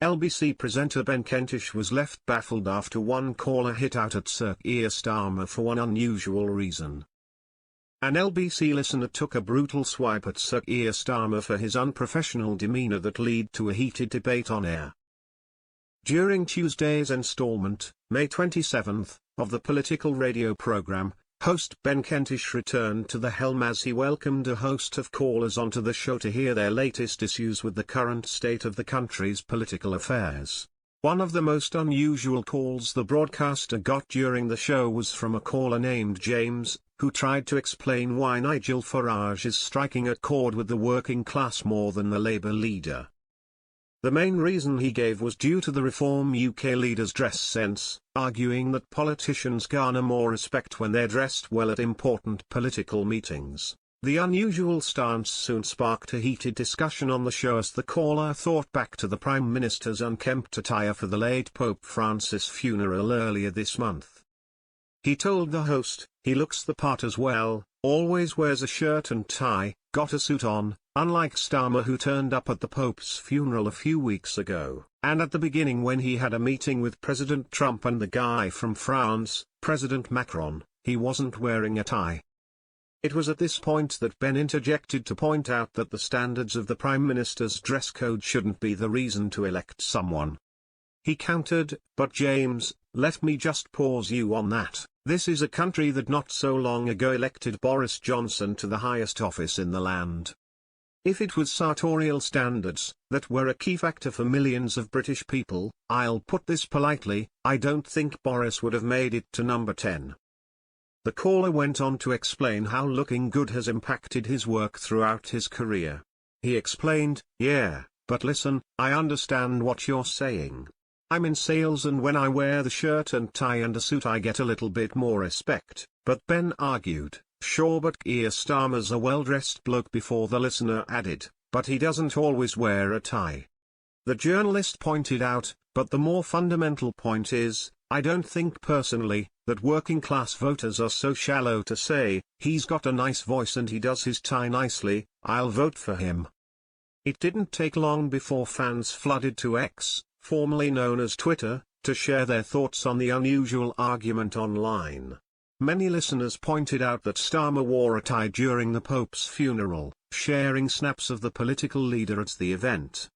LBC presenter Ben Kentish was left baffled after one caller hit out at Sir Keir Starmer for one unusual reason. An LBC listener took a brutal swipe at Sir Keir Starmer for his unprofessional demeanour that led to a heated debate on air. During Tuesday's instalment, May 27, of the political radio programme, host Ben Kentish returned to the helm as he welcomed a host of callers onto the show to hear their latest issues with the current state of the country's political affairs. One of the most unusual calls the broadcaster got during the show was from a caller named James, who tried to explain why Nigel Farage is striking a chord with the working class more than the Labour leader. The main reason he gave was due to the Reform UK leader's dress sense, arguing that politicians garner more respect when they're dressed well at important political meetings. The unusual stance soon sparked a heated discussion on the show as the caller thought back to the Prime Minister's unkempt attire for the late Pope Francis' funeral earlier this month. He told the host, "He looks the part as well, always wears a shirt and tie, got a suit on, unlike Starmer who turned up at the Pope's funeral a few weeks ago, and at the beginning when he had a meeting with President Trump and the guy from France, President Macron, he wasn't wearing a tie." It was at this point that Ben interjected to point out that the standards of the Prime Minister's dress code shouldn't be the reason to elect someone. He countered, "But James, let me just pause you on that. This is a country that not so long ago elected Boris Johnson to the highest office in the land. If it was sartorial standards that were a key factor for millions of British people, I'll put this politely, I don't think Boris would have made it to number 10. The caller went on to explain how looking good has impacted his work throughout his career. He explained, "Yeah, but listen, I understand what you're saying. I'm in sales and when I wear the shirt and tie and a suit I get a little bit more respect." But Ben argued, "Sure, but Keir Starmer's a well-dressed bloke," before the listener added, "But he doesn't always wear a tie." The journalist pointed out, "But the more fundamental point is, I don't think personally, that working-class voters are so shallow to say, he's got a nice voice and he does his tie nicely, I'll vote for him." It didn't take long before fans flooded to X, formerly known as Twitter, to share their thoughts on the unusual argument online. Many listeners pointed out that Starmer wore a tie during the Pope's funeral, sharing snaps of the political leader at the event.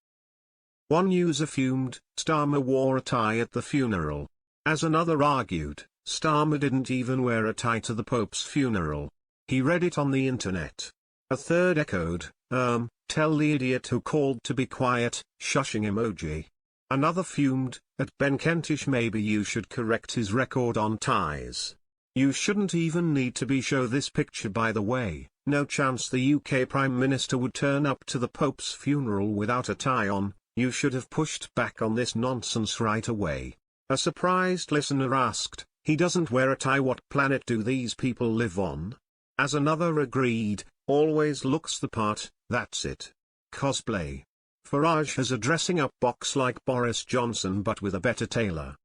One user fumed, "Starmer wore a tie at the funeral." As another argued, "Starmer didn't even wear a tie to the Pope's funeral. He read it on the internet." A third echoed, "Tell the idiot who called to be quiet, shushing emoji." Another fumed, "At Ben Kentish maybe you should correct his record on ties. You shouldn't even need to show this picture by the way, no chance the UK Prime Minister would turn up to the Pope's funeral without a tie on, you should have pushed back on this nonsense right away." A surprised listener asked, "He doesn't wear a tie, what planet do these people live on?" As another agreed, "Always looks the part, that's it. Cosplay. Farage has a dressing up box like Boris Johnson but with a better tailor."